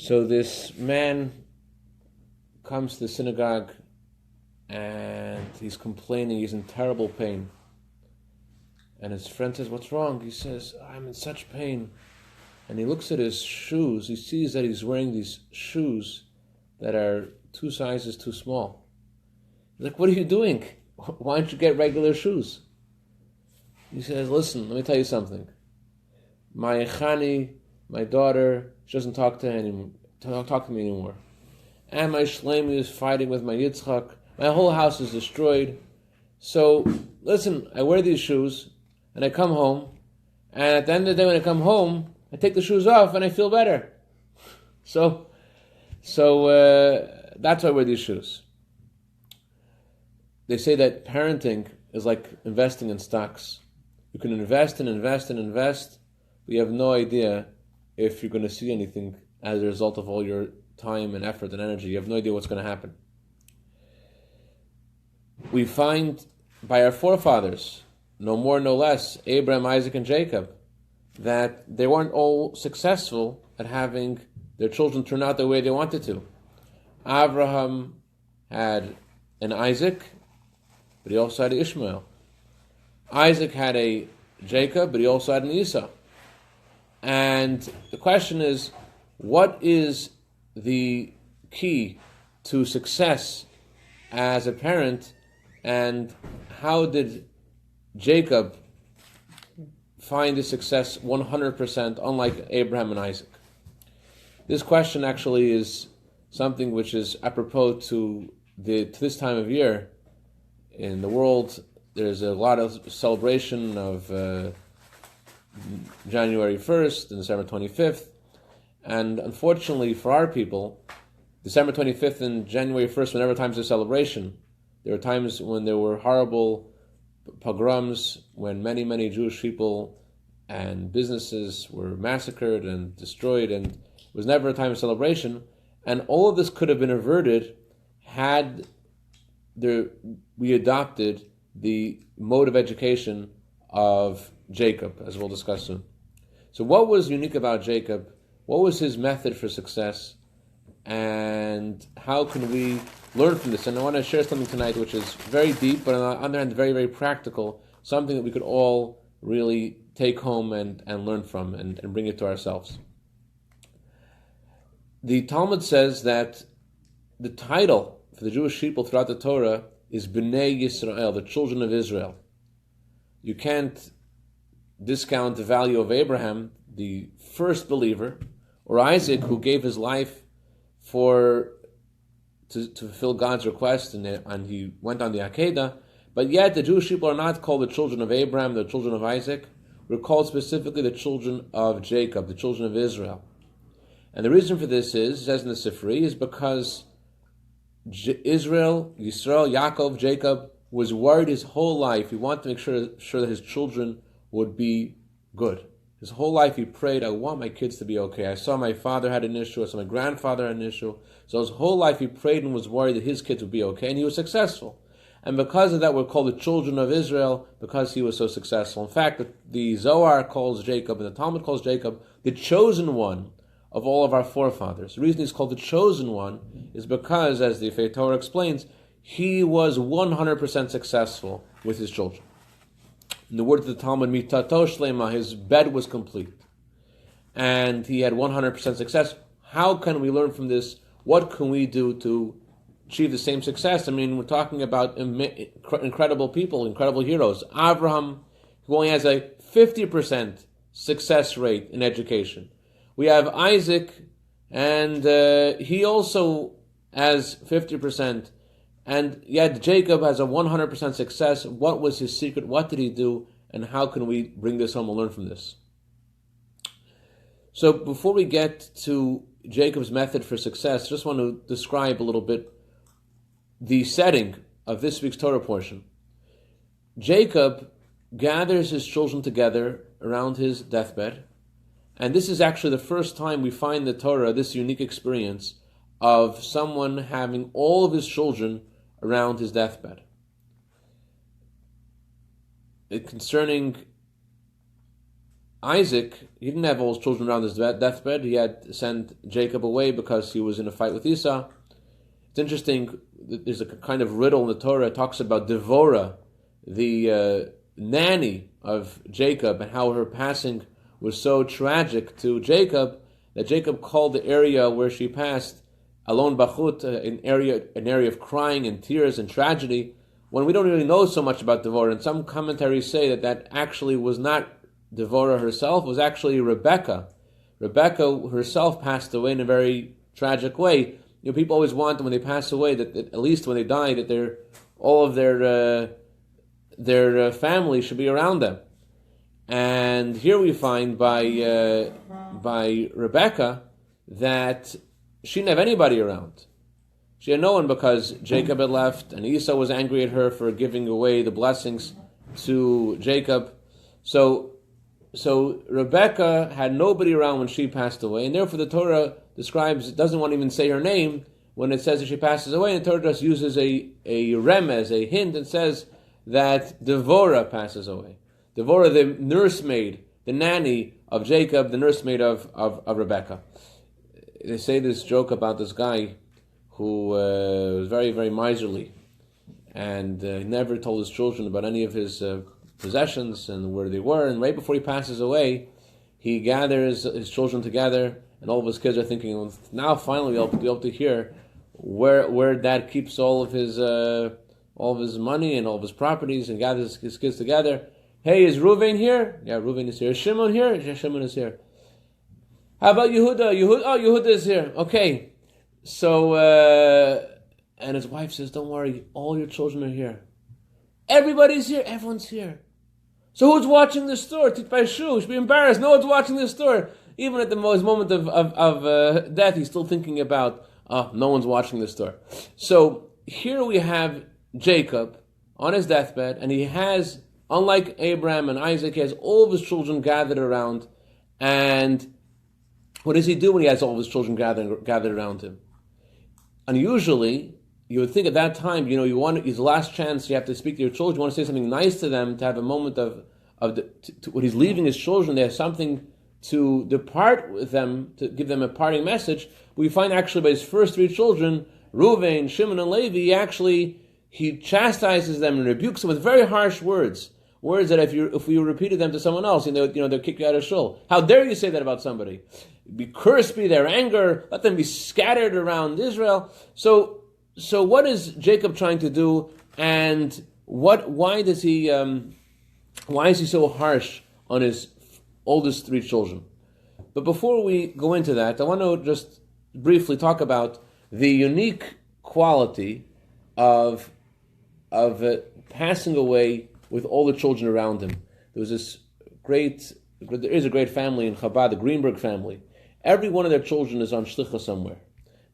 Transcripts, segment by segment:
So this man comes to the synagogue and he's complaining, he's in terrible pain. And his friend says, "What's wrong?" He says, "I'm in such pain." And he looks at his shoes, he sees that he's wearing these shoes that are 2 sizes too small. He's like, "What are you doing? Why don't you get regular shoes?" He says, "Listen, let me tell you something. My Chani, my daughter, she doesn't talk to me anymore. And my Shlomi is fighting with my Yitzchak. My whole house is destroyed. So, listen, I wear these shoes, and I come home, and at the end of the day when I come home, I take the shoes off, and I feel better. So that's why I wear these shoes." They say that parenting is like investing in stocks. You can invest and invest and invest, but you have no idea if you're going to see anything as a result of all your time and effort and energy. You have no idea what's going to happen. We find by our forefathers, no more, no less, Abraham, Isaac, and Jacob, that they weren't all successful at having their children turn out the way they wanted to. Abraham had an Isaac, but he also had Ishmael. Isaac had a Jacob, but he also had an Esau. And the question is, what is the key to success as a parent, and how did Jacob find his success 100% unlike Abraham and Isaac? This question actually is something which is apropos to this time of year. In the world, there's a lot of celebration of January 1st and December 25th. And unfortunately for our people, December 25th and January 1st were never times of celebration. There were times when there were horrible pogroms, when many, many Jewish people and businesses were massacred and destroyed, and it was never a time of celebration. And all of this could have been averted had we adopted the mode of education of Jacob, as we'll discuss soon. So what was unique about Jacob? What was his method for success? And how can we learn from this? And I want to share something tonight which is very deep, but on the other hand, very, very practical, something that we could all really take home and learn from and bring it to ourselves. The Talmud says that the title for the Jewish people throughout the Torah is Bnei Yisrael, the children of Israel. You can't discount the value of Abraham, the first believer, or Isaac, who gave his life to fulfill God's request, and he went on the Akedah. But yet the Jewish people are not called the children of Abraham, the children of Isaac. We're called specifically the children of Jacob, the children of Israel. And the reason for this is, it says in the Sifri, is because Israel, Yisrael, Yaakov, Jacob, was worried his whole life. He wanted to make sure that his children would be good. His whole life he prayed, "I want my kids to be okay. I saw my father had an issue, I saw my grandfather had an issue." So his whole life he prayed and was worried that his kids would be okay, and he was successful. And because of that, we're called the children of Israel, because he was so successful. In fact, the Zohar calls Jacob, and the Talmud calls Jacob, the chosen one of all of our forefathers. The reason he's called the chosen one is because, as the Faith Torah explains, he was 100% successful with his children. In the words of the Talmud, mitato shlema, his bed was complete. And he had 100% success. How can we learn from this? What can we do to achieve the same success? I mean, we're talking about incredible people, incredible heroes. Abraham, who only has a 50% success rate in education. We have Isaac, and he also has 50%. And yet Jacob has a 100% success. What was his secret? What did he do? And how can we bring this home and learn from this? So before we get to Jacob's method for success, I just want to describe a little bit the setting of this week's Torah portion. Jacob gathers his children together around his deathbed. And this is actually the first time we find in the Torah this unique experience of someone having all of his children around his deathbed. Concerning Isaac, he didn't have all his children around his deathbed. He had sent Jacob away because he was in a fight with Esau. It's interesting, there's a kind of riddle in the Torah. It talks about Devorah, the nanny of Jacob, and how her passing was so tragic to Jacob that Jacob called the area where she passed Alon Bachut, an area of crying and tears and tragedy, when we don't really know so much about Devorah. And some commentaries say that actually was not Devorah herself, it was actually Rebecca. Rebecca herself passed away in a very tragic way. People always want, when they pass away, that at least when they die, that all of their family should be around them. And here we find by Rebecca that she didn't have anybody around. She had no one because Jacob had left, and Esau was angry at her for giving away the blessings to Jacob. So Rebecca had nobody around when she passed away, and therefore the Torah describes, it doesn't want to even say her name when it says that she passes away, and the Torah just uses a remez, a hint, and says that Devorah passes away. Devorah, the nursemaid, the nanny of Jacob, the nursemaid of Rebecca. They say this joke about this guy who was very, very miserly, and he never told his children about any of his possessions and where they were. And right before he passes away, he gathers his children together, and all of his kids are thinking, well, now finally we'll be able to hear where Dad keeps all of his money and all of his properties, and gathers his kids together. Hey, is Reuven here? Yeah, Reuven is here. Is Shimon here? Yeah, Shimon is here. How about Yehuda? Yehuda is here. Okay. So, and his wife says, don't worry, all your children are here. Everybody's here. Everyone's here. So who's watching the store? Titpaishu. Should be embarrassed. No one's watching the store. Even at the moment of death, he's still thinking about, no one's watching the store. So here we have Jacob on his deathbed, and he has, unlike Abraham and Isaac, he has all of his children gathered around. And what does he do when he has all of his children gathered around him? Unusually, you would think at that time, you want his last chance. You have to speak to your children. You want to say something nice to them, to have a moment when he's leaving his children. They have something to depart with them, to give them a parting message. We find actually by his first three children, Reuven, Shimon, and Levi, he chastises them and rebukes them with very harsh words. Words that if you repeated them to someone else, they'll kick you out of shul. How dare you say that about somebody? Cursed be their anger. Let them be scattered around Israel. So what is Jacob trying to do? And why is he so harsh on his oldest three children? But before we go into that, I want to just briefly talk about the unique quality of passing away with all the children around him. There is a great family in Chabad, the Greenberg family. Every one of their children is on shlichus somewhere.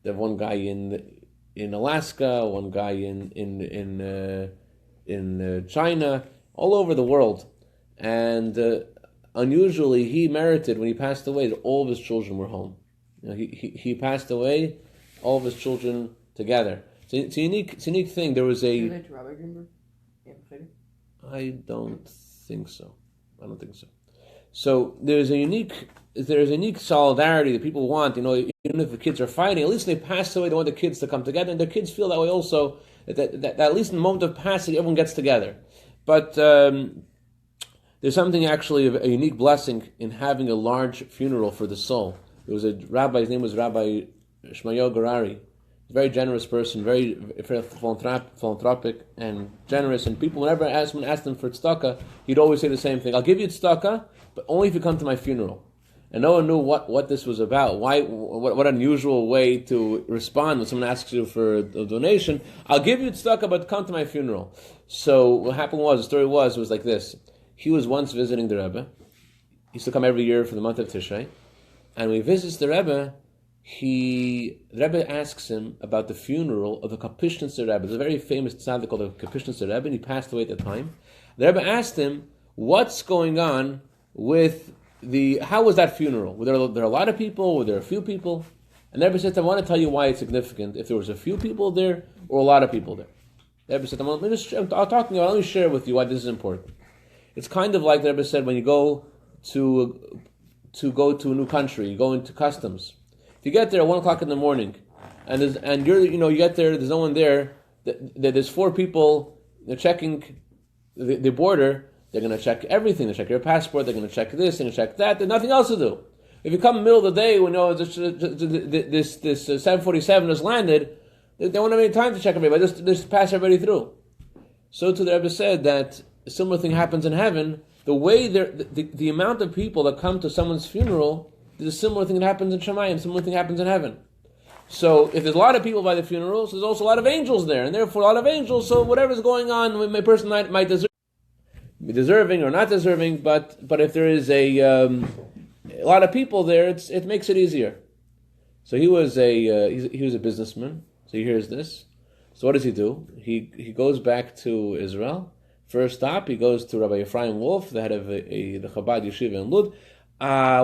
They have one guy in Alaska, one guy in China, all over the world. And unusually, he merited, when he passed away, that all of his children were home. He passed away, all of his children together. It's a unique thing. There was a... Related to Rabbi Greenberg? I don't think so. So there's a unique solidarity that people want. Even if the kids are fighting, at least when they pass away, they want the kids to come together, and their kids feel that way also. That at least in the moment of passing, everyone gets together. But there's something actually of a unique blessing in having a large funeral for the soul. There was a rabbi. His name was Rabbi Shmayo Garari. Very generous person, very philanthropic and generous. And people, whenever someone asked him for tzedakah, he'd always say the same thing: "I'll give you tzedakah, but only if you come to my funeral." And no one knew what this was about. What unusual way to respond when someone asks you for a donation. I'll give you tzedakah, but come to my funeral. So what happened was, the story was like this: he was once visiting the Rebbe. He used to come every year for the month of Tishrei, and when he visits the Rebbe, the Rebbe asks him about the funeral of the Kapishnitzter Rebbe. There's a very famous tzaddik called the Kapishnitzter Rebbe, and he passed away at the time. The Rebbe asked him, what's going on with how was that funeral? Were there a lot of people? Were there a few people? And the Rebbe said, I want to tell you why it's significant, if there was a few people there or a lot of people there. The Rebbe said, let me share with you why this is important. It's kind of like the Rebbe said, when you go to go to a new country, go into customs. If you get there at 1 o'clock in the morning, and you get there, there's no one there. There's 4 people. They're checking the border. They're going to check everything. They check your passport. They're going to check this. They're going to check that. There's nothing else to do. If you come in the middle of the day when this 747 has landed, they don't have any time to check everybody. Just pass everybody through. So too, the Rebbe said that a similar thing happens in heaven. The way the amount of people that come to someone's funeral, there's a similar thing that happens in Shemayim. Similar thing happens in heaven. So if there's a lot of people by the funerals, there's also a lot of angels there, and therefore a lot of angels. So whatever's going on, a person might be deserving or not deserving, but if there is a lot of people there, it makes it easier. So he was a businessman. So he hears this. So what does he do? He goes back to Israel. First stop, he goes to Rabbi Ephraim Wolf, the head of the Chabad Yeshiva in Lud.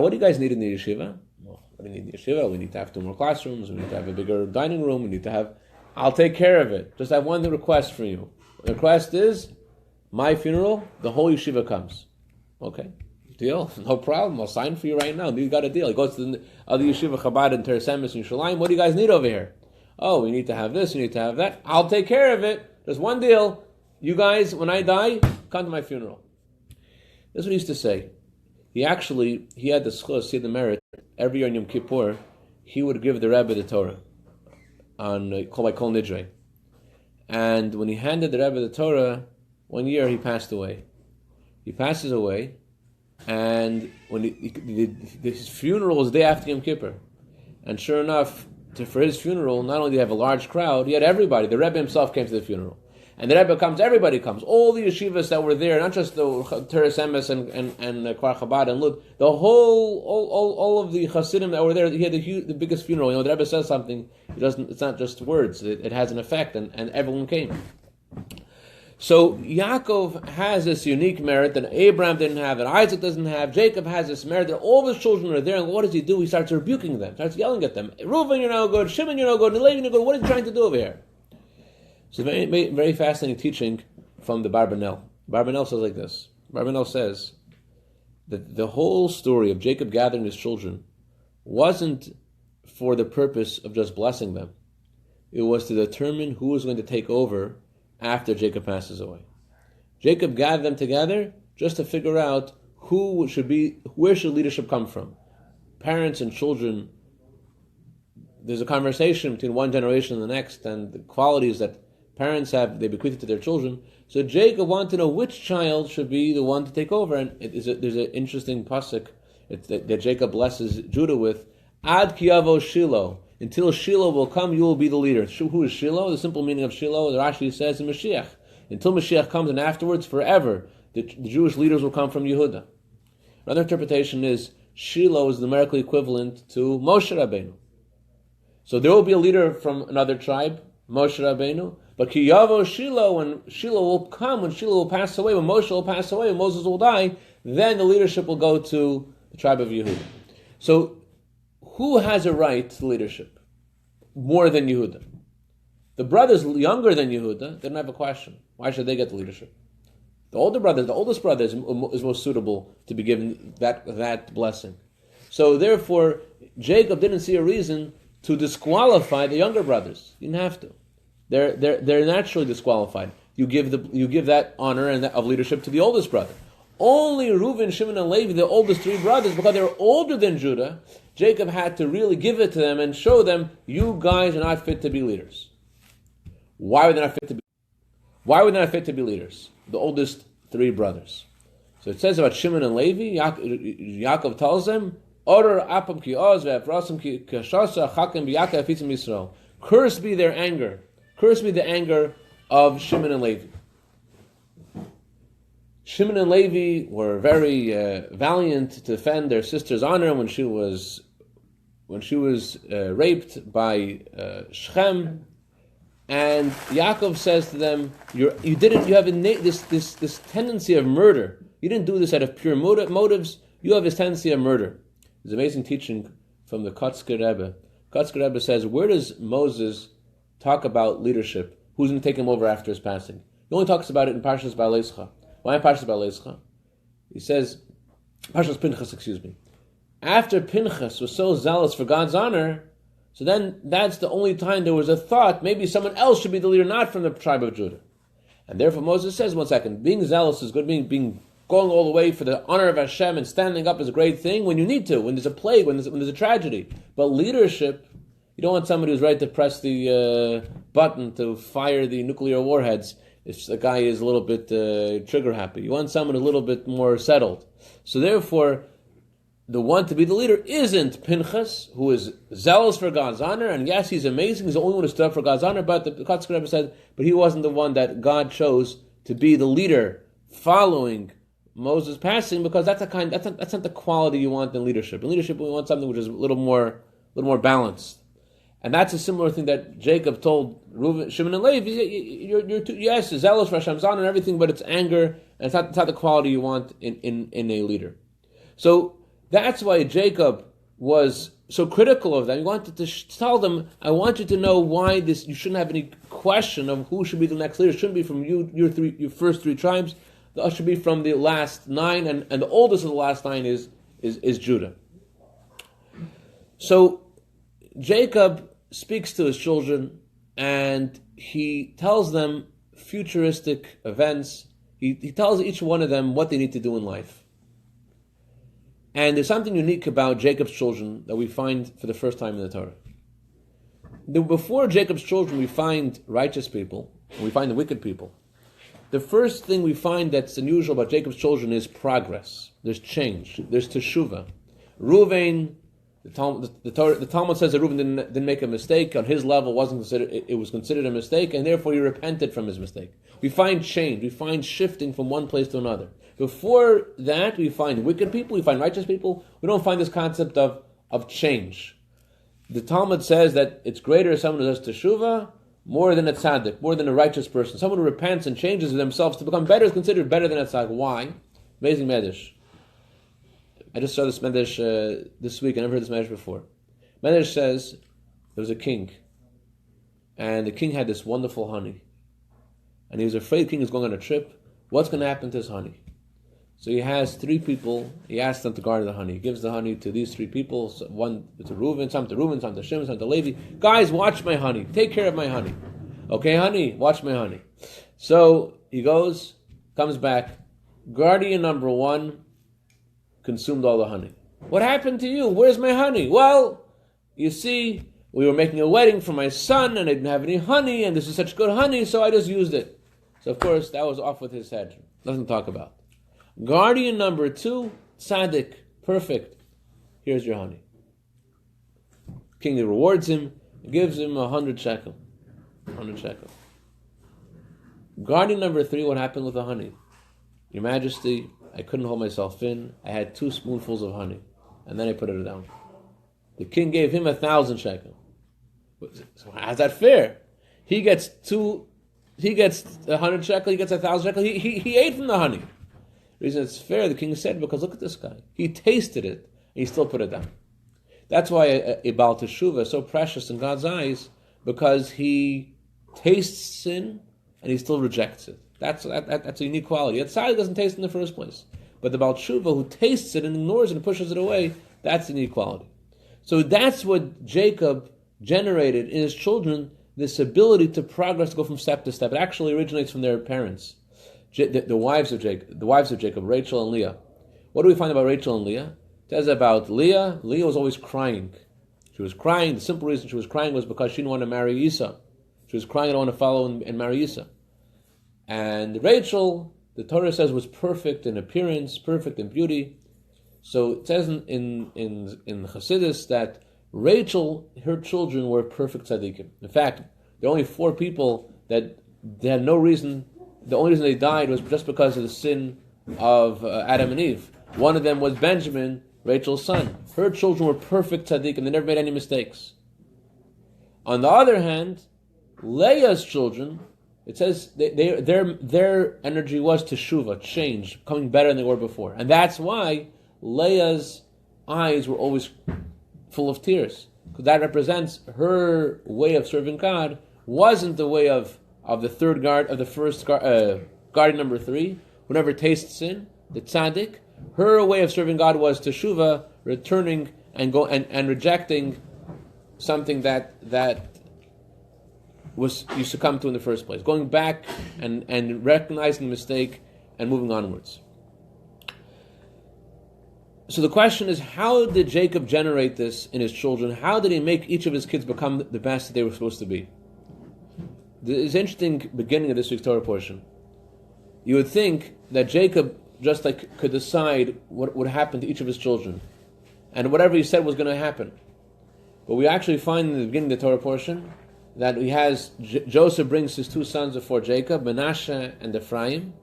What do you guys need in the yeshiva? Well, what do you need in the yeshiva? We need to have 2 more classrooms. We need to have a bigger dining room. We need to have... I'll take care of it. Just have one request for you. The request is, my funeral, the whole yeshiva comes. Okay, deal. No problem. I'll sign for you right now. You got a deal. He goes to the other yeshiva, Chabad in Teres Emes in Yerushalayim. What do you guys need over here? Oh, we need to have this. We need to have that. I'll take care of it. There's one deal. You guys, when I die, come to my funeral. This is what he used to say. He had the schus, he had the merit. Every year on Yom Kippur, he would give the Rebbe the Torah on by Kol Nidre. And when he handed the Rebbe the Torah, one year he passed away. He passes away, and when his funeral was the day after Yom Kippur. And sure enough, for his funeral, not only did he have a large crowd, he had everybody. The Rebbe himself came to the funeral. And the Rebbe comes, everybody comes. All the yeshivas that were there, not just the Teres Emes and Kfar Chabad and Lud, the all of the Chassidim that were there, he had the biggest funeral. The Rebbe says something, it's not just words, it has an effect, and everyone came. So Yaakov has this unique merit that Abraham didn't have, that Isaac doesn't have. Jacob has this merit that all of his children are there, and what does he do? He starts rebuking them, starts yelling at them. Reuven, you're no good. Shimon, you're no good. Levi, you're no good. What are you trying to do over here? So very, very fascinating teaching from the Barbanel. Barbanel says like this. Barbanel says that the whole story of Jacob gathering his children wasn't for the purpose of just blessing them. It was to determine who was going to take over after Jacob passes away. Jacob gathered them together just to figure out where should leadership come from. Parents and children, there's a conversation between one generation and the next, and the qualities that parents have, they bequeath it to their children. So Jacob wanted to know which child should be the one to take over, and there's an interesting pasuk that Jacob blesses Judah with, Ad ki yavo Shiloh. Until Shiloh will come, you will be the leader. Who is Shiloh? The simple meaning of Shiloh, the Rashi says, in Mashiach. Until Mashiach comes, and afterwards, forever, the Jewish leaders will come from Yehuda. Another interpretation is Shiloh is the numerical equivalent to Moshe Rabbeinu. So there will be a leader from another tribe, Moshe Rabbeinu, but Ki Yavo Shiloh, when Shiloh will come, when Shiloh will pass away, when Moshe will pass away, when Moses will die, then the leadership will go to the tribe of Yehuda. So who has a right to leadership more than Yehuda? The brothers younger than Yehuda didn't have a question. Why should they get the leadership? The older brother, the oldest brother is most suitable to be given that blessing. So therefore, Jacob didn't see a reason to disqualify the younger brothers. You didn't have to. They're naturally disqualified. You give that honor and of leadership to the oldest brother. Only Reuven, Shimon, and Levi, the oldest 3 brothers, because they were older than Judah, Jacob had to really give it to them and show them, you guys are not fit to be leaders. Why were they not fit to be leaders? The oldest 3 brothers. So it says about Shimon and Levi, Yaakov tells them, Order apam ki oz ve'afrasim ki kashasa chakim b'yaka afitzim Yisrael. Cursed be their anger. Cursed be the anger of Shimon and Levi. Shimon and Levi were very valiant to defend their sister's honor when she was raped by Shechem, and Yaakov says to them, "You have this tendency of murder. You didn't do this out of pure motives. You have this tendency of murder." There's amazing teaching from the Kotzker Rebbe. Kotzker Rebbe says, where does Moses talk about leadership? Who's going to take him over after his passing? He only talks about it in Parshas Ba'alescha. Why in Parshas Ba'alescha? He says, Parshas Pinchas, excuse me. After Pinchas was so zealous for God's honor, so then that's the only time there was a thought, maybe someone else should be the leader, not from the tribe of Judah. And therefore Moses says, one second, being zealous is good, being going all the way for the honor of Hashem and standing up is a great thing when you need to, when there's a plague, when there's a tragedy. But leadership, you don't want somebody who's ready to press the button to fire the nuclear warheads if the guy is a little bit trigger happy. You want someone a little bit more settled. So therefore, the one to be the leader isn't Pinchas, who is zealous for God's honor, and yes, he's amazing, he's the only one who stood up for God's honor, but the Chassidus Rebbe said, but he wasn't the one that God chose to be the leader following Moses passing, because that's not the quality you want in leadership. In leadership, we want something which is a little more balanced. And that's a similar thing that Jacob told Reuven, Shimon, and Levi. You're yes, zealous for Hashem's honor and everything, but it's anger, and it's not the quality you want in a leader. So that's why Jacob was so critical of them. He wanted to tell them, I want you to know why this. You shouldn't have any question of who should be the next leader. It shouldn't be from your first three tribes. It should be from the last 9, and the oldest of the last 9 is Judah. So Jacob speaks to his children, and he tells them futuristic events. He tells each one of them what they need to do in life. And there's something unique about Jacob's children that we find for the first time in the Torah. Before Jacob's children, we find righteous people, and we find the wicked people. The first thing we find that's unusual about Jacob's children is progress. There's change. There's teshuvah. Reuven, the Talmud says that Reuven didn't make a mistake. On his level, it was considered a mistake, and therefore he repented from his mistake. We find change. We find shifting from one place to another. Before that, we find wicked people, we find righteous people. We don't find this concept of change. The Talmud says that it's greater as someone who does teshuvah more than a tzaddik, more than a righteous person. Someone who repents and changes themselves to become better is considered better than a tzaddik. Why? Amazing medrash. I just saw this medrash this week. I never heard this medrash before. Medrash says there was a king, and the king had this wonderful honey, and he was afraid the king is going on a trip. What's going to happen to his honey? So he has 3 people. He asks them to guard the honey. He gives the honey to these 3 people. One to Reuven, some to Shimon, some to Levi. Guys, watch my honey. Take care of my honey. Okay, honey, watch my honey. So he goes, comes back. Guardian number 1 consumed all the honey. What happened to you? Where's my honey? Well, you see, we were making a wedding for my son, and I didn't have any honey, and this is such good honey, so I just used it. So of course, that was off with his head. Nothing to talk about. Guardian number 2, tzaddik, perfect. Here's your honey. King rewards him, gives him 100 shekel. 100 shekel. Guardian number 3, what happened with the honey? Your Majesty, I couldn't hold myself in. I had 2 spoonfuls of honey, and then I put it down. The king gave him 1,000 shekel. So how's that fair? He gets 100 shekel, he gets 1,000 shekel. He ate from the honey. The reason it's fair, the king said, because look at this guy. He tasted it, and he still put it down. That's why a Baal Teshuvah is so precious in God's eyes, because he tastes sin, and he still rejects it. That's a unique quality. A tzaddik doesn't taste it in the first place. But the Baal Teshuvah, who tastes it and ignores it and pushes it away, that's a unique quality. So that's what Jacob generated in his children, this ability to progress, to go from step to step. It actually originates from their parents. The wives of Jacob, Rachel and Leah. What do we find about Rachel and Leah? It says about Leah was always crying. She was crying. The simple reason she was crying was because she didn't want to marry Esau. She was crying, I don't want to follow and marry Esau. And Rachel, the Torah says, was perfect in appearance, perfect in beauty. So it says in Chassidus that Rachel, her children were perfect tzaddikim. In fact, there are only 4 people that they had no reason. The only reason they died was just because of the sin of Adam and Eve. One of them was Benjamin, Rachel's son. Her children were perfect tzaddikim. They never made any mistakes. On the other hand, Leah's children, it says their energy was teshuvah, change, becoming better than they were before. And that's why Leah's eyes were always full of tears. Because that represents her way of serving God wasn't the way of the first guardian number 3, who never tastes sin, the tzaddik, Her way of serving God was teshuvah, returning and rejecting something that was you succumbed to in the first place. Going back and recognizing the mistake and moving onwards. So the question is, how did Jacob generate this in his children? How did he make each of his kids become the best that they were supposed to be? There's an interesting beginning of this week's Torah portion. You would think that Jacob just like could decide what would happen to each of his children, and whatever he said was going to happen. But we actually find in the beginning of the Torah portion that he has Joseph brings his two sons before Jacob, Manasseh and Ephraim,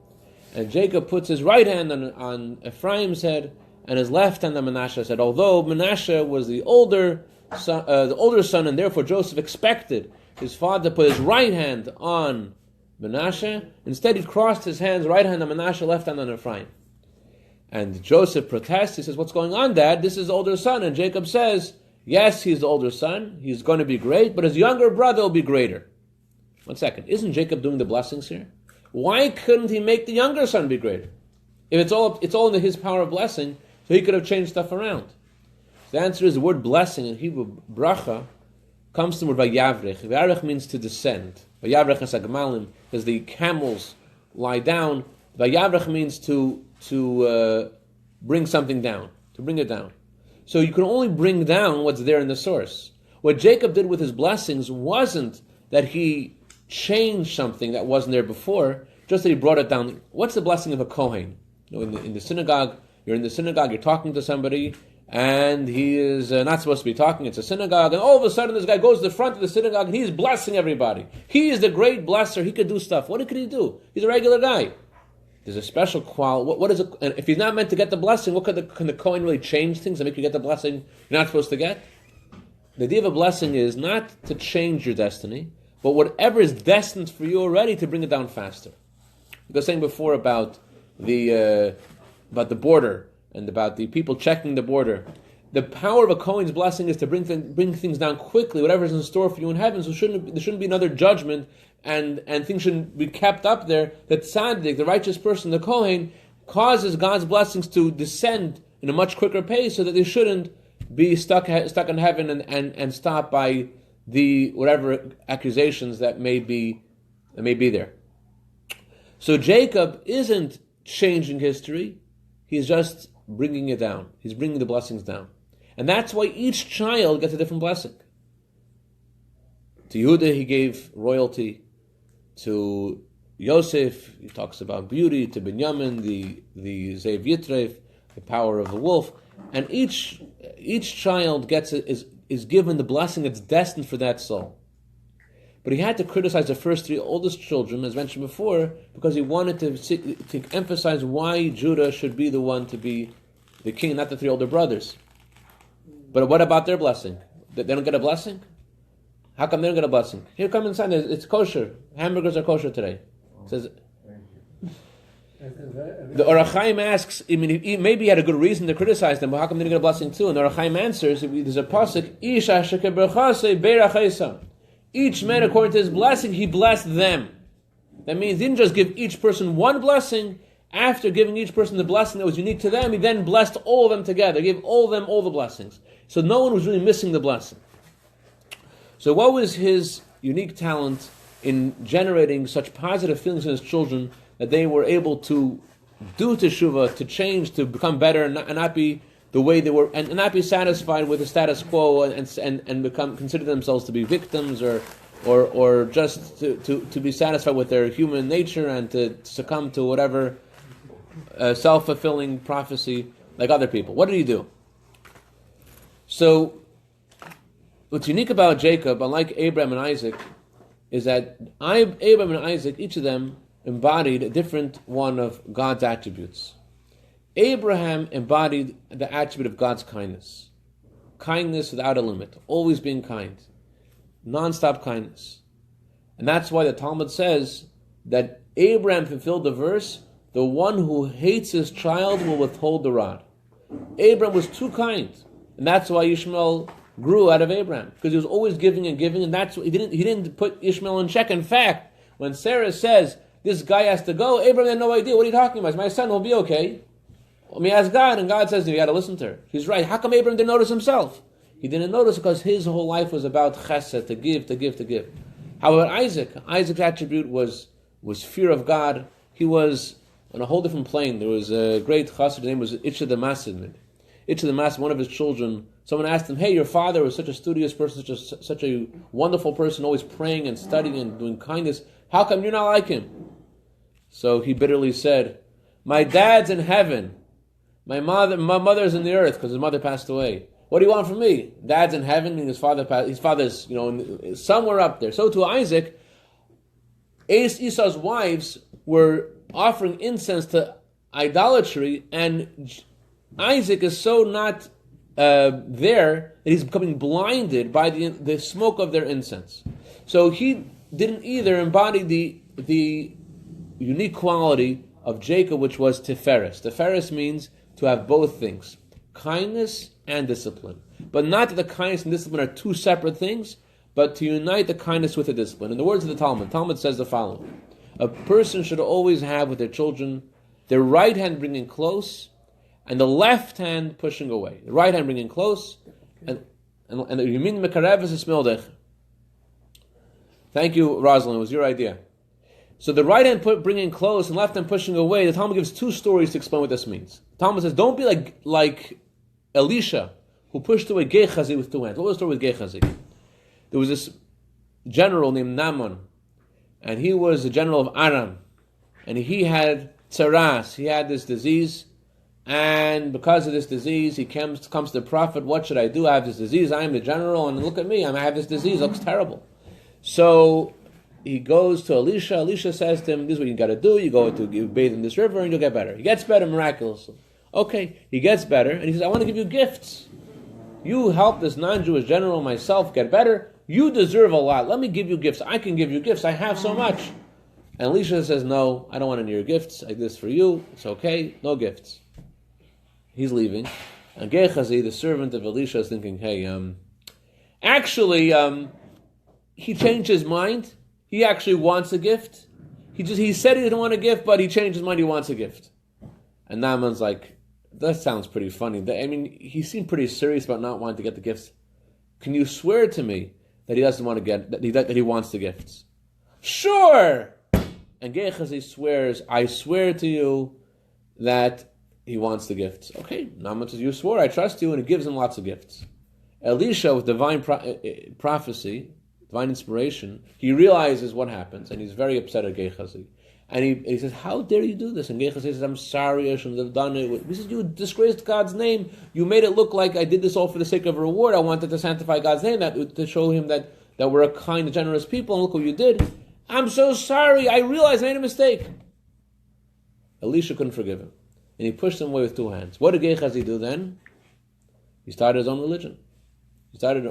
and Jacob puts his right hand on Ephraim's head and his left hand on Manasseh's head. Although Manasseh was the older son, and therefore Joseph expected his father to put his right hand on Manasseh. Instead, he crossed his hands, right hand on Manasseh, left hand on Ephraim. And Joseph protests. He says, "What's going on, Dad? This is the older son." And Jacob says, "Yes, he's the older son. He's going to be great, but his younger brother will be greater." 1 second. Isn't Jacob doing the blessings here? Why couldn't he make the younger son be greater? If it's all in his power of blessing, so he could have changed stuff around. So the answer is the word blessing in Hebrew, bracha, comes from the word vayavrech. Vayavrech means to descend. Vayavrech es hagmalim, as the camels lie down. Vayavrech means to bring something down, to bring it down. So you can only bring down what's there in the source. What Jacob did with his blessings wasn't that he changed something that wasn't there before, just that he brought it down. What's the blessing of a Kohen? In the synagogue, you're in the synagogue, you're talking to somebody, and he is not supposed to be talking. It's a synagogue, and all of a sudden this guy goes to the front of the synagogue and he's blessing everybody. He is the great blesser. He could do stuff. What could he do? He's a regular guy. There's a special quality. What is it? And if he's not meant to get the blessing, what can the Kohen really change things and make you get the blessing you're not supposed to get? The idea of a blessing is not to change your destiny, but whatever is destined for you already, to bring it down faster. I was saying before about the border and about the people checking the border. The power of a Kohen's blessing is to bring things down quickly, whatever is in store for you in heaven. So there shouldn't be another judgment, and things shouldn't be kept up there. That tzaddik, the righteous person, the Kohen, causes God's blessings to descend in a much quicker pace, so that they shouldn't be stuck in heaven and stopped by the whatever accusations that may be there. So Jacob isn't changing history; he's just bringing it down. He's bringing the blessings down. And that's why each child gets a different blessing. To Yehuda, he gave royalty. To Yosef, he talks about beauty. To Binyamin, the Zev Yitref, the power of the wolf. And each child is given the blessing that's destined for that soul. But he had to criticize the first three oldest children, as mentioned before, because he wanted to emphasize why Judah should be the one to be the king, not the three older brothers. But what about their blessing? They don't get a blessing? How come they don't get a blessing? Here, come inside. It's kosher. Hamburgers are kosher today. It says. The Orach Chaim asks, maybe he had a good reason to criticize them, but how come they didn't get a blessing too? And the Orach Chaim answers, there's a pasuk, Isha shekeberchase beirachesa. Each man, according to his blessing, he blessed them. That means he didn't just give each person one blessing. After giving each person the blessing that was unique to them, he then blessed all of them together. He gave all of them all the blessings. So no one was really missing the blessing. So what was his unique talent in generating such positive feelings in his children that they were able to do teshuvah, to change, to become better, and not be the way they were, and not be satisfied with the status quo, and consider themselves to be victims, or just to be satisfied with their human nature and to succumb to whatever self-fulfilling prophecy like other people. What did he do? So, what's unique about Jacob, unlike Abraham and Isaac, is that Abraham and Isaac, each of them embodied a different one of God's attributes. Abraham embodied the attribute of God's kindness. Kindness without a limit, always being kind. Non-stop kindness. And that's why the Talmud says that Abraham fulfilled the verse, the one who hates his child will withhold the rod. Abraham was too kind. And that's why Ishmael grew out of Abraham. Because he was always giving, and that's why he didn't put Ishmael in check. In fact, when Sarah says, this guy has to go, Abraham had no idea. What are you talking about? My son will be okay. Let me ask God, and God says, you got to listen to her. She's right. How come Abraham didn't notice himself? He didn't notice because his whole life was about chesed, to give, to give, to give. How about Isaac? Isaac's attribute was fear of God. He was on a whole different plane. There was a great chassid, his name was Itcha the Masid. Itcha the Masid, one of his children, someone asked him, hey, your father was such a studious person, such a wonderful person, always praying and studying and doing kindness. How come you're not like him? So he bitterly said, my dad's in heaven. My mother's in the earth because his mother passed away. What do you want from me? Dad's in heaven, meaning his father's, somewhere up there. So to Isaac, Esau's wives were offering incense to idolatry, and Isaac is so not there that he's becoming blinded by the smoke of their incense. So he didn't either embody the unique quality of Jacob, which was Tiferes. Tiferes means to have both things, kindness and discipline. But not that the kindness and discipline are two separate things, but to unite the kindness with the discipline. In the words of the Talmud says the following: a person should always have with their children their right hand bringing close and the left hand pushing away. The right hand bringing close and the Yamin Mekarev is Smildech. Thank you, Rosalind. It was your idea. So the right hand bringing close and left hand pushing away. The Talmud gives two stories to explain what this means. The Talmud says, don't be like Elisha, who pushed away Gehazi with two hands. What was the story with Gehazi? There was this general named Naaman, and he was the general of Aram, and he had tsaras. He had this disease, and because of this disease, he comes to the prophet. What should I do? I have this disease. I am the general, and look at me. I have this disease. It looks terrible. So he goes to Elisha. Elisha says to him, this is what you got to do. You bathe in this river and you'll get better. He gets better miraculously. Okay, he gets better, and he says, I want to give you gifts. You help this non-Jewish general and myself get better. You deserve a lot. Let me give you gifts. I can give you gifts. I have so much. And Elisha says, no, I don't want any of your gifts. I did this for you. It's okay. No gifts. He's leaving. And Gehazi, the servant of Elisha, is thinking, hey, he changed his mind. He actually wants a gift. He said he didn't want a gift, but he changed his mind. He wants a gift. And Naaman's like, that sounds pretty funny. I mean, he seemed pretty serious about not wanting to get the gifts. Can you swear to me that he doesn't want to get that he wants the gifts? Sure. And Gehazi swears, I swear to you that he wants the gifts. Okay, Naaman says, you swore, I trust you, and he gives him lots of gifts. Elisha, with divine prophecy, divine inspiration, he realizes what happens, and he's very upset at Gehazi. And he says, how dare you do this? And Gehazi says, I'm sorry, I shouldn't have done it. He says, you disgraced God's name. You made it look like I did this all for the sake of a reward. I wanted to sanctify God's name, to show him that we're a kind, generous people, and look what you did. I'm so sorry. I realized I made a mistake. Elisha couldn't forgive him. And he pushed him away with two hands. What did Gehazi do then? He started his own religion. He started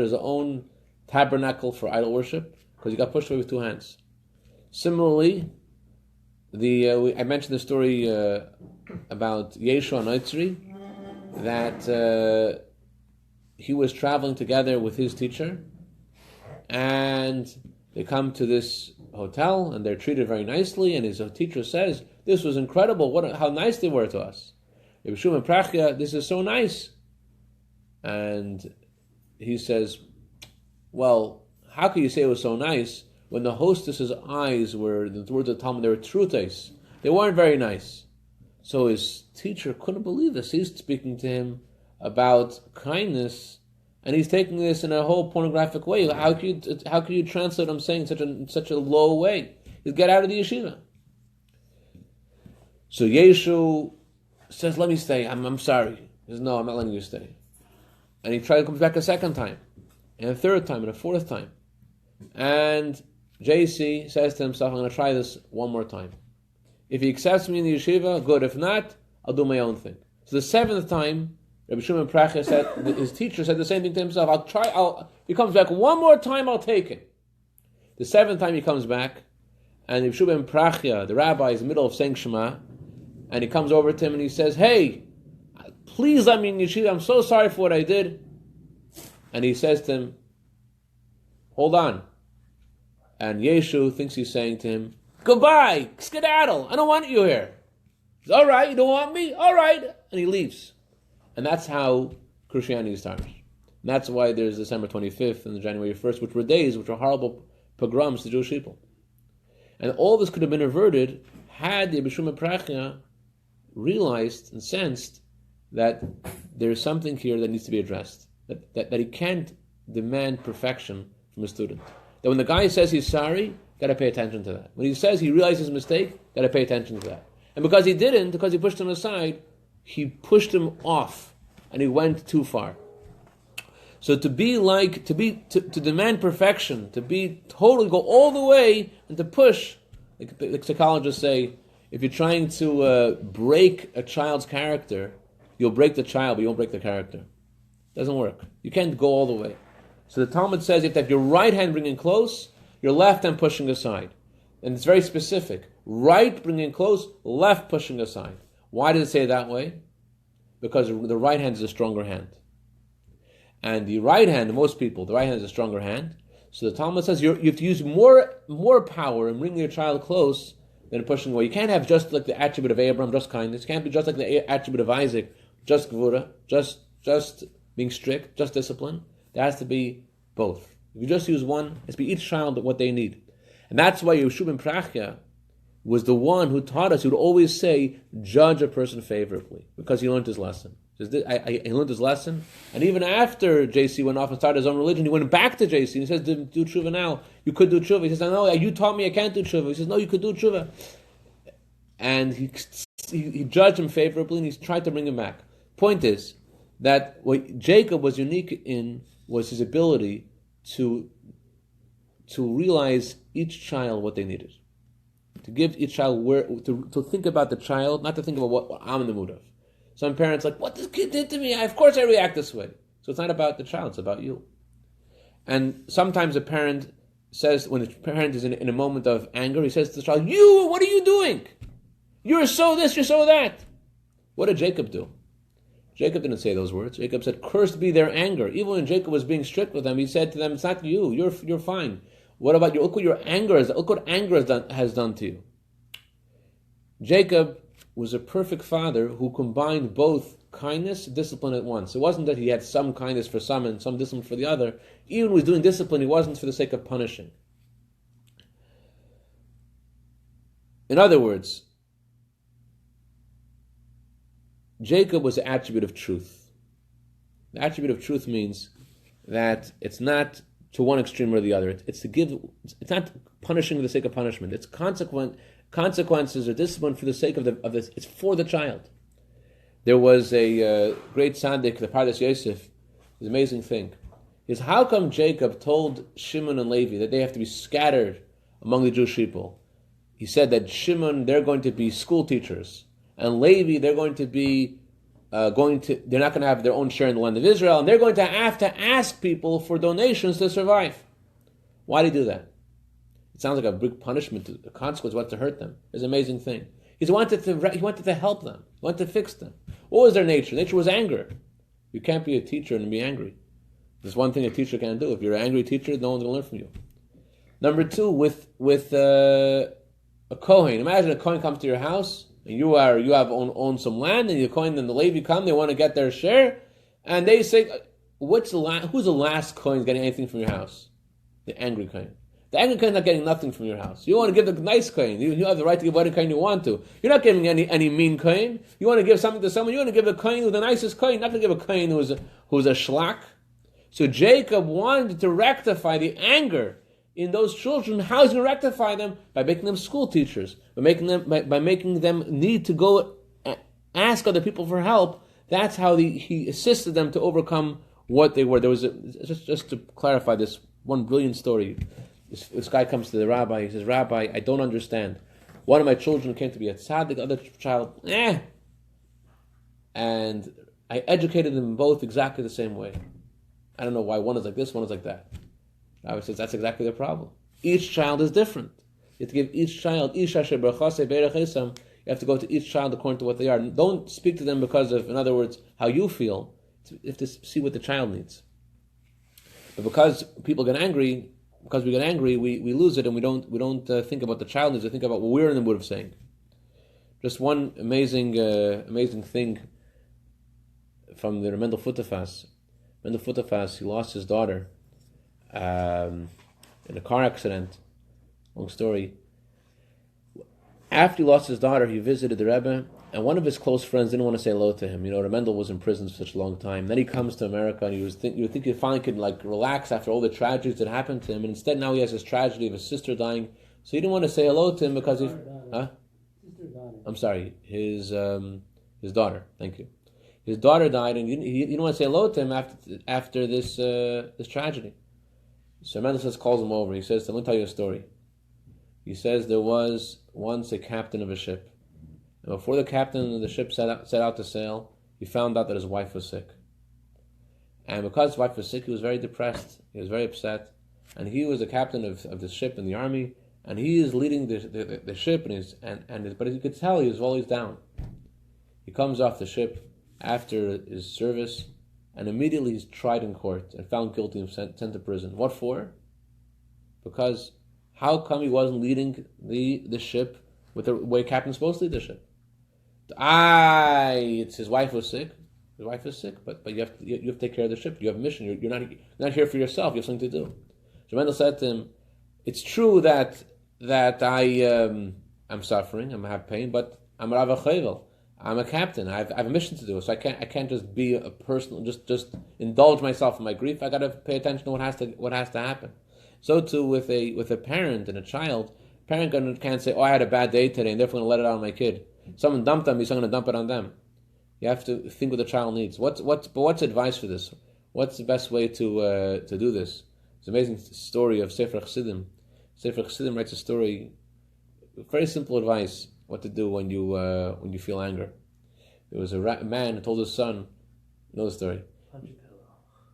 his own tabernacle for idol worship because he got pushed away with two hands. Similarly, I mentioned the story about Yeshua Noitzri, that he was traveling together with his teacher, and they come to this hotel, and they're treated very nicely, and his teacher says, this was incredible, how nice they were to us. Rebbe Shimon Prachya, this is so nice. And he says, well, how can you say it was so nice when the hostess's eyes were, the words of the Talmud, they were trutes. They weren't very nice. So his teacher couldn't believe this. He's speaking to him about kindness, and he's taking this in a whole pornographic way. How can you translate what I'm saying in such a low way? He'll get out of the yeshiva. So Yeshu says, let me stay. I'm sorry. He says, no, I'm not letting you stay. And he comes back a second time, and a third time, and a fourth time. And JC says to himself, I'm going to try this one more time. If he accepts me in the yeshiva, good. If not, I'll do my own thing. So the seventh time, Rebbe Shimon Prachya said, his teacher said the same thing to himself. He comes back one more time, I'll take it. The seventh time he comes back, and Rebbe Shimon Prachya, the rabbi, is in the middle of saying Shema, and he comes over to him and he says, hey, please let me in yeshiva. I'm so sorry for what I did. And he says to him, hold on. And Yeshu thinks he's saying to him, goodbye, skedaddle, I don't want you here. He says, all right, you don't want me? All right. And he leaves. And that's how Christianity starts. And that's why there's December 25th and January 1st, which were days which were horrible pogroms to Jewish people. And all this could have been averted had the Bishum Prachya realized and sensed that there's something here that needs to be addressed. That he can't demand perfection from a student. That when the guy says he's sorry, got to pay attention to that. When he says he realizes his mistake, got to pay attention to that. And because he didn't, because he pushed him aside, he pushed him off, and he went too far. So to demand perfection, to be totally go all the way and to push, like psychologists say, if you're trying to break a child's character, you'll break the child, but you won't break the character. It doesn't work. You can't go all the way. So the Talmud says you have to have your right hand bringing close, your left hand pushing aside. And it's very specific. Right bringing close, left pushing aside. Why does it say it that way? Because the right hand is a stronger hand. And the right hand, most people, the right hand is a stronger hand. So the Talmud says you have to use more power in bringing your child close than pushing away. You can't have just like the attribute of Abraham, just kindness. You can't be just like the attribute of Isaac, just gvura, just being strict, just discipline. There has to be both. If you just use one, it has to be each child what they need. And that's why Yeshua ben Prachya was the one who taught us, he would always say, judge a person favorably, because he learned his lesson. He learned his lesson, and even after JC went off and started his own religion, he went back to JC and he says, do tshuva now. You could do tshuva. He says, no, you taught me I can't do tshuva. He says, no, you could do tshuva. And he judged him favorably, and he tried to bring him back. Point is that what Jacob was unique in was his ability to realize each child what they needed. To give each child to think about the child, not to think about what I'm in the mood of. Some parents are like, what this kid did to me, of course I react this way. So it's not about the child, it's about you. And sometimes a parent says, when the parent is in a moment of anger, he says to the child, what are you doing? You're so this, you're so that. What did Jacob do? Jacob didn't say those words. Jacob said, cursed be their anger. Even when Jacob was being strict with them, he said to them, it's not you, you're fine. What about you? Look what your anger is. Look what anger has done to you. Jacob was a perfect father who combined both kindness and discipline at once. It wasn't that he had some kindness for some and some discipline for the other. Even when he was doing discipline, he wasn't for the sake of punishing. In other words, Jacob was the attribute of truth. The attribute of truth means that it's not to one extreme or the other. It's not punishing for the sake of punishment. It's consequences or discipline for the sake of this. It's for the child. There was a great tzaddik, the Pardes Yosef. It's an amazing thing. Is how come Jacob told Shimon and Levi that they have to be scattered among the Jewish people? He said that Shimon, they're going to be school teachers, and Levi, they're going to be they're not going to have their own share in the land of Israel, and they're going to have to ask people for donations to survive. Why did he do that? It sounds like a big punishment. The consequence was to hurt them. It's an amazing thing. He wanted to help them. He wanted to fix them. What was their nature? Nature was anger. You can't be a teacher and be angry. There's one thing a teacher can't do. If you're an angry teacher, no one's going to learn from you. Number two, with a Kohen. Imagine a Kohen comes to your house, and you own some land, and the Kohen and the Levi come, they want to get their share, and they say, who's the last Kohen getting anything from your house? The angry Kohen. The angry Kohen is not getting nothing from your house. You want to give the nice Kohen. You have the right to give whatever Kohen you want to. You're not giving any mean Kohen. You want to give something to someone, you want to give a Kohen who's the nicest Kohen, not to give a Kohen who's a shlak. So Jacob wanted to rectify the anger in those children. How is he going to rectify them? By making them school teachers, by making them need to go ask other people for help. That's how he assisted them to overcome what they were. There was just to clarify this one brilliant story. This guy comes to the rabbi. He says, "Rabbi, I don't understand. One of my children came to be a tzaddik, the other child, and I educated them both exactly the same way. I don't know why one is like this, one is like that." Rabbi says, that's exactly the problem. Each child is different. You have to give each child, you have to go to each child according to what they are. Don't speak to them because of, in other words, how you feel. You have to see what the child needs. But because we get angry, we lose it, and we don't think about the child needs. We think about what we're in the mood of saying. Just one amazing thing from the Mendel Futterfass. Mendel Futterfass, he lost his daughter in a car accident. Long story. After he lost his daughter, he visited the Rebbe, and one of his close friends didn't want to say hello to him. The Mendel was in prison for such a long time. Then he comes to America, and you would think he finally could relax after all the tragedies that happened to him, and instead now he has this tragedy of his sister dying. So he didn't want to say hello to him because I'm sorry, his daughter. Thank you. His daughter died, and he didn't want to say hello to him after this tragedy. So Mendel calls him over. He says, "I'm going to tell you a story." He says there was once a captain of a ship, and before the captain of the ship set out to sail, he found out that his wife was sick. And because his wife was sick, he was very depressed. He was very upset, and he was the captain of the ship in the army. And he is leading the ship, but you could tell he was always down. He comes off the ship after his service, and immediately he's tried in court and found guilty and sent to prison. What for? Because how come he wasn't leading the ship with the way a captain's supposed to lead the ship? It's his wife was sick. His wife is sick, but you have to take care of the ship. You have a mission. You're not here for yourself. You have something to do. So Mendel said to him, "It's true that I'm suffering, I have pain, but I'm Rav Chovel. I'm a captain. I have a mission to do. So I can't just be a person, just indulge myself in my grief. I got to pay attention to what has to happen. So too with a parent and a child. Parent can't say, "Oh, I had a bad day today, and therefore I'm going to let it out on my kid. Someone dumped on me, so I'm going to dump it on them." You have to think what the child needs. What's advice for this? What's the best way to do this? It's an amazing story of Sefer Chassidim. Sefer Chassidim writes a story, very simple advice, what to do when you feel anger. There was a man who told his son, you know the story.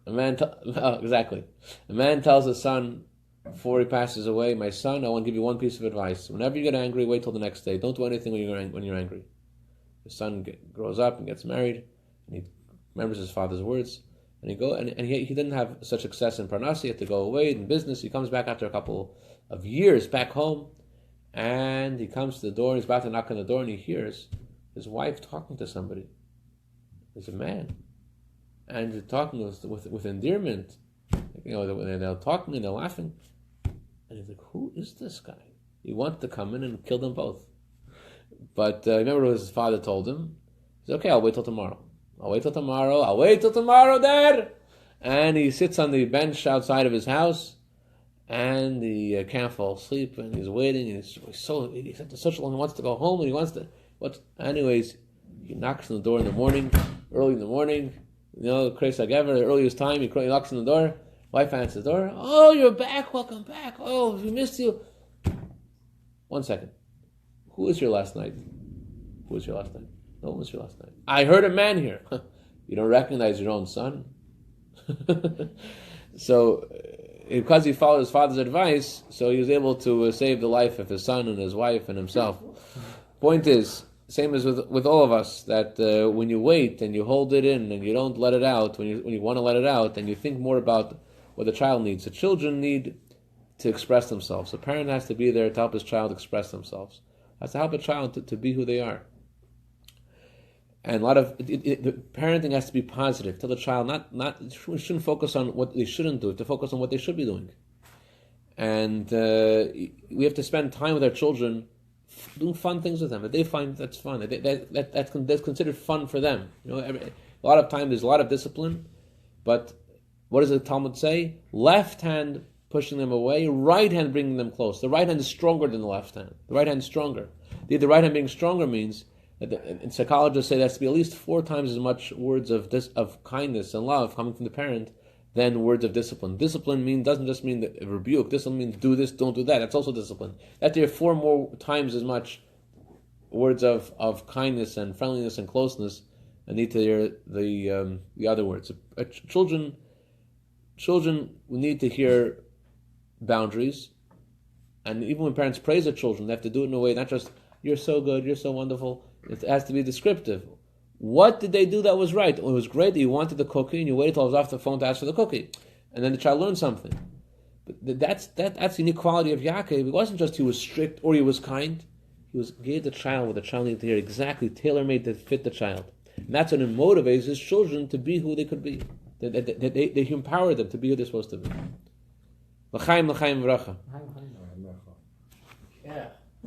Exactly. A man tells his son before he passes away, "My son, I want to give you one piece of advice. Whenever you get angry, wait till the next day. Don't do anything when you're angry." The son grows up and gets married, and he remembers his father's words. And he didn't have such success in Parnassi. He had to go away in business. He comes back after a couple of years back home, and he comes to the door. He's about to knock on the door, and he hears his wife talking to somebody. There's a man, and they're talking with endearment. They're talking and they're laughing, and he's like, "Who is this guy?" He wanted to come in and kill them both, but remember what his father told him. He said, "Okay, I'll wait till tomorrow. I'll wait till tomorrow, Dad." And he sits on the bench outside of his house, and he can't fall asleep, and he's waiting, and he's such long, he wants to go home, and anyways, he knocks on the door in the morning, early in the morning, Kreis Hagever, the earliest time, he knocks on the door, wife answers the door, "Oh, you're back, welcome back, oh, we missed you." 1 second. Who was here last night? No one was here last night. "I heard a man here." You don't recognize your own son? So, because he followed his father's advice, so he was able to save the life of his son and his wife and himself. Point is, same as with all of us, that when you wait and you hold it in and you don't let it out, when you want to let it out, and you think more about what the child needs. The children need to express themselves. A parent has to be there to help his child express themselves. Has to help a child to be who they are. And a lot of the parenting has to be positive. Tell the child we shouldn't focus on what they shouldn't do, to focus on what they should be doing. And we have to spend time with our children, doing fun things with them that they find that's fun. That's considered fun for them. A lot of time there's a lot of discipline, but what does the Talmud say? Left hand pushing them away, right hand bringing them close. The right hand is stronger than the left hand. The right hand is stronger. The right hand being stronger means, and psychologists say there has to be at least 4 times as much words of kindness and love coming from the parent than words of discipline. Discipline doesn't just mean a rebuke. Discipline means do this, don't do that. That's also discipline. That there are 4 more times as much words of kindness and friendliness and closeness and need to hear the other words. Children need to hear boundaries, and even when parents praise their children, they have to do it in a way not just "you're so good, you're so wonderful." It has to be descriptive. What did they do that was right? Well, it was great that you wanted the cookie and you waited till I was off the phone to ask for the cookie, and then the child learned something. But that's the unique quality of Yaakov. It wasn't just he was strict or he was kind. gave the child what the child needed to hear, exactly tailor-made to fit the child. And that's what motivates his children to be who they could be. They empower them to be who they're supposed to be. L'chaim, l'chaim, v'racha. Yeah.